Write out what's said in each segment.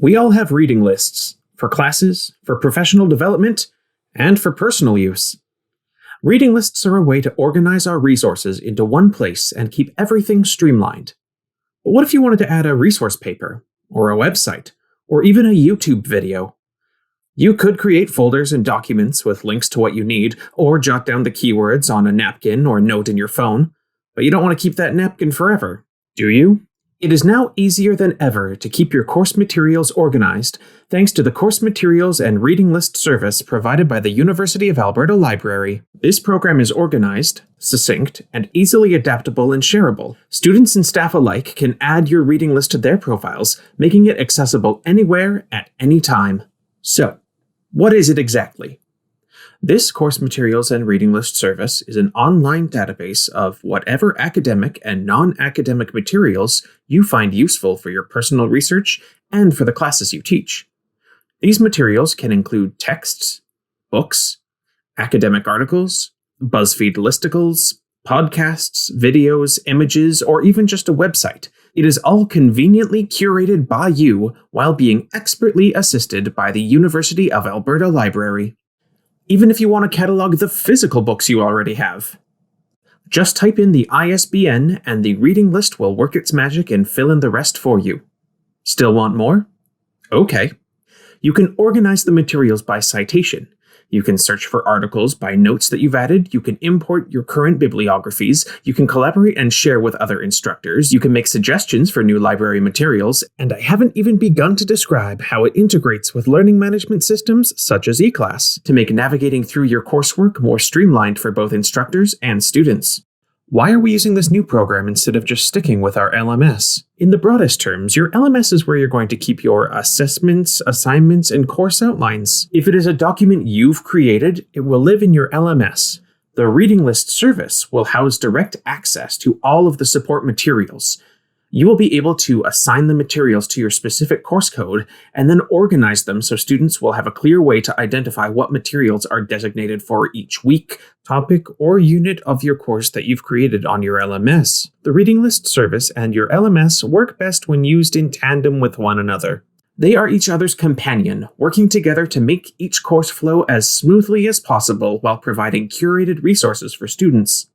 We all have reading lists for classes, for professional development, and for personal use. Reading lists are a way to organize our resources into one place and keep everything streamlined. But what if you wanted to add a resource paper, or a website, or even a YouTube video? You could create folders and documents with links to what you need, or jot down the keywords on a napkin or note in your phone, but you don't want to keep that napkin forever, do you? It is now easier than ever to keep your course materials organized thanks to the Course Materials and Reading List service provided by the University of Alberta Library. This program is organized, succinct, and easily adaptable and shareable. Students and staff alike can add your reading list to their profiles, making it accessible anywhere at any time. So, what is it exactly? This Course Materials and Reading List service is an online database of whatever academic and non-academic materials you find useful for your personal research and for the classes you teach. These materials can include texts, books, academic articles, BuzzFeed listicles, podcasts, videos, images, or even just a website. It is all conveniently curated by you while being expertly assisted by the University of Alberta Library. Even if you want to catalog the physical books you already have. Just type in the ISBN and the reading list will work its magic and fill in the rest for you. Still want more? Okay. You can organize the materials by citation. You can search for articles by notes that you've added. You can import your current bibliographies. You can collaborate and share with other instructors. You can make suggestions for new library materials. And I haven't even begun to describe how it integrates with learning management systems such as eClass to make navigating through your coursework more streamlined for both instructors and students. Why are we using this new program instead of just sticking with our LMS? In the broadest terms, your LMS is where you're going to keep your assessments, assignments, and course outlines. If it is a document you've created, it will live in your LMS. The Reading List service will house direct access to all of the support materials. You will be able to assign the materials to your specific course code and then organize them so students will have a clear way to identify what materials are designated for each week, topic, or unit of your course that you've created on your LMS. The Reading List service and your LMS work best when used in tandem with one another. They are each other's companion, working together to make each course flow as smoothly as possible while providing curated resources for students.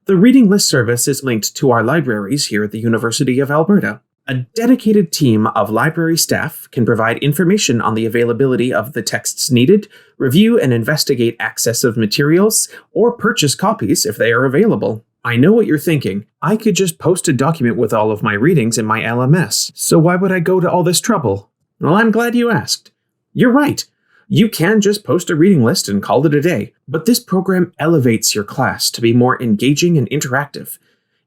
The Reading List service is linked to our libraries here at the University of Alberta. A dedicated team of library staff can provide information on the availability of the texts needed, review and investigate access of materials, or purchase copies if they are available. I know what you're thinking. I could just post a document with all of my readings in my LMS, so why would I go to all this trouble? Well, I'm glad you asked. You're right. You can just post a reading list and call it a day, but this program elevates your class to be more engaging and interactive.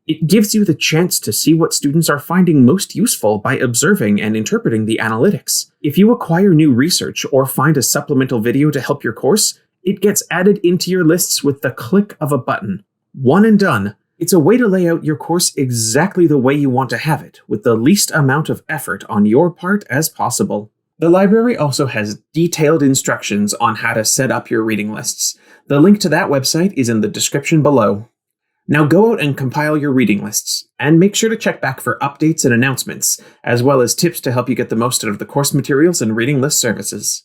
It gives you the chance to see what students are finding most useful by observing and interpreting the analytics. If you acquire new research or find a supplemental video to help your course, it gets added into your lists with the click of a button. One and done. It's a way to lay out your course exactly the way you want to have it, with the least amount of effort on your part as possible. The library also has detailed instructions on how to set up your reading lists. The link to that website is in the description below. Now go out and compile your reading lists, and make sure to check back for updates and announcements, as well as tips to help you get the most out of the course materials and reading list services.